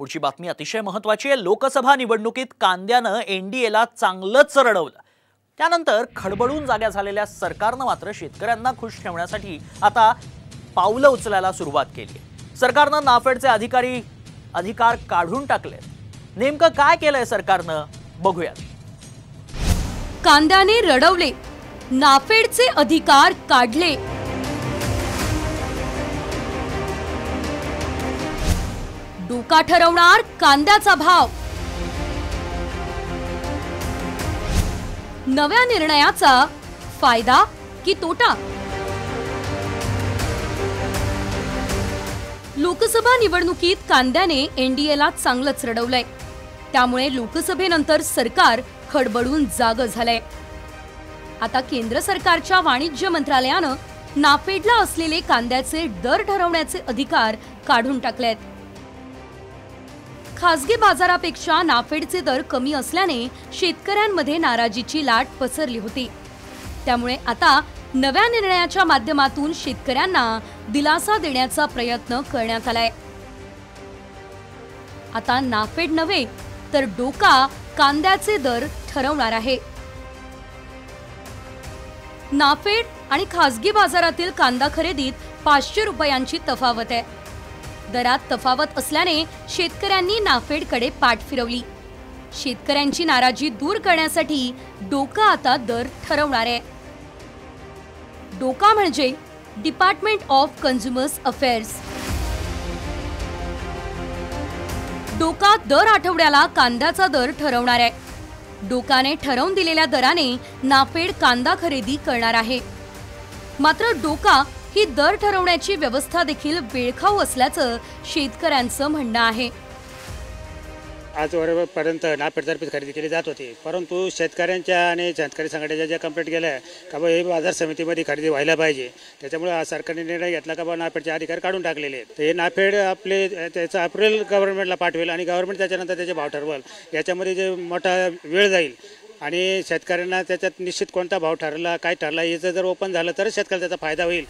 पुढची बातमी अतिशय महत्त्वाची आहे। लोकसभा निवडणुकीत कांद्यानं एनडीएला चांगलंच रडवलं। त्यानंतर खडबडून जाग्या झालेल्या सरकारनं मात्र शेतकऱ्यांना खुश ठेवण्यासाठी आता पावलं उचलायला सुरुवात केली आहे। सरकारनं नाफेडचे अधिकार काढून टाकले। नेमकं काय केलंय सरकारनं बघूया। कांद्याने रडवले, नाफेडचे अधिकार काढले। डोका ठरवणार कांद्याचा भाव। नव्या निर्णयाचा फायदा की तोटा? लोकसभा निवडणुकीत कांद्याने एनडीएला चांगलंच रडवलंय। त्यामुळे लोकसभेनंतर सरकार खडबडून जागं झालंय। आता केंद्र सरकारच्या वाणिज्य मंत्रालयानं नाफेडला असलेले कांद्याचे दर ठरवण्याचे अधिकार काढून टाकलेत। खासगी बाजारापेक्षा नाफेडचे दर कमी असल्याने शेतकऱ्यांमध्ये नाराजीची लाट पसरली होती। त्यामुळे आता नव्या निर्णयाच्या माध्यमातून शेतकऱ्यांना दिलासा देण्याचा प्रयत्न करण्यात आलाय। आता नाफेड नव्हे तर डोका कांद्याचे दर ठरवणार आहे। नाफेड आणि खासगी बाजारातील कांदा खरेदीत 500 रुपयांची तफावत आहे। दरात तफावत असल्याने शेतकऱ्यांनी नाफेडकडे पाठ फिरवली। शेतकऱ्यांची नाराजी दूर करण्यासाठी डोका आता दर ठरवणार आहे। डोका म्हणजे डिपार्टमेंट ऑफ कन्झ्युमर्स अफेअर्स। डोका दर आठवड्याला कांद्याचा दर ठरवणार आहे। डोकाने ठरवून दिलेल्या दराने नाफेड कांदा खरेदी करणार आहे। मात्र डोका ही दर ठरवण्याची व्यवस्था देखील वेळखाऊ असल्याचं शेतकऱ्यांचं म्हणणं आहे। आजवरपर्यंत नाफेडतर्फे खरेदी केली जात होती, परंतु शेतकऱ्यांच्या आणि शेतकरी संघटनेच्या ज्या कंप्लेंट गेल्या का बा हे बाजार समितीमध्ये खरेदी व्हायला पाहिजे, त्याच्यामुळे सरकारने निर्णय घेतला का बा नाफेडचे अधिकार काढून टाकलेले आहेत। हे नाफेड आपले त्याचं अप्रिल गव्हर्नमेंटला पाठवेल आणि गव्हर्नमेंट त्याच्यानंतर त्याचे भाव ठरवेल। याच्यामध्ये जे मोठा वेळ जाईल आणि शेतकऱ्यांना त्याच्यात निश्चित कोणता भाव ठरला काय ठरला याचं जर ओपन झालं तर शेतकऱ्याला त्याचा फायदा होईल।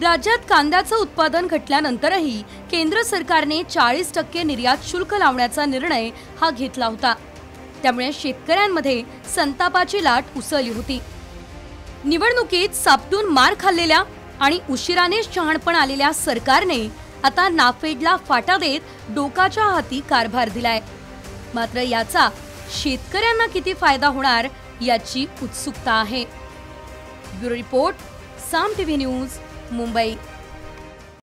राज्यात कांद्याचं उत्पादन घटल्यानंतरही केंद्र सरकारने 40% निर्यात शुल्क लावण्याचा निर्णय हा घेतला होता। त्यामुळे शेतकऱ्यांमध्ये संतापाची लाट उसळली होती। निवडणुकीत सापटून मार खाल्लेल्या आणि उशिराने शहाणपण आलेल्या सरकारने आता नाफेडला फाटा देत डोकाच्या हाती कारभार दिलाय। मात्र याचा शेतकऱ्यांना किती फायदा होणार याची उत्सुकता आहे। ब्युरो रिपोर्ट, साम टीव्ही न्यूज, मुंबई।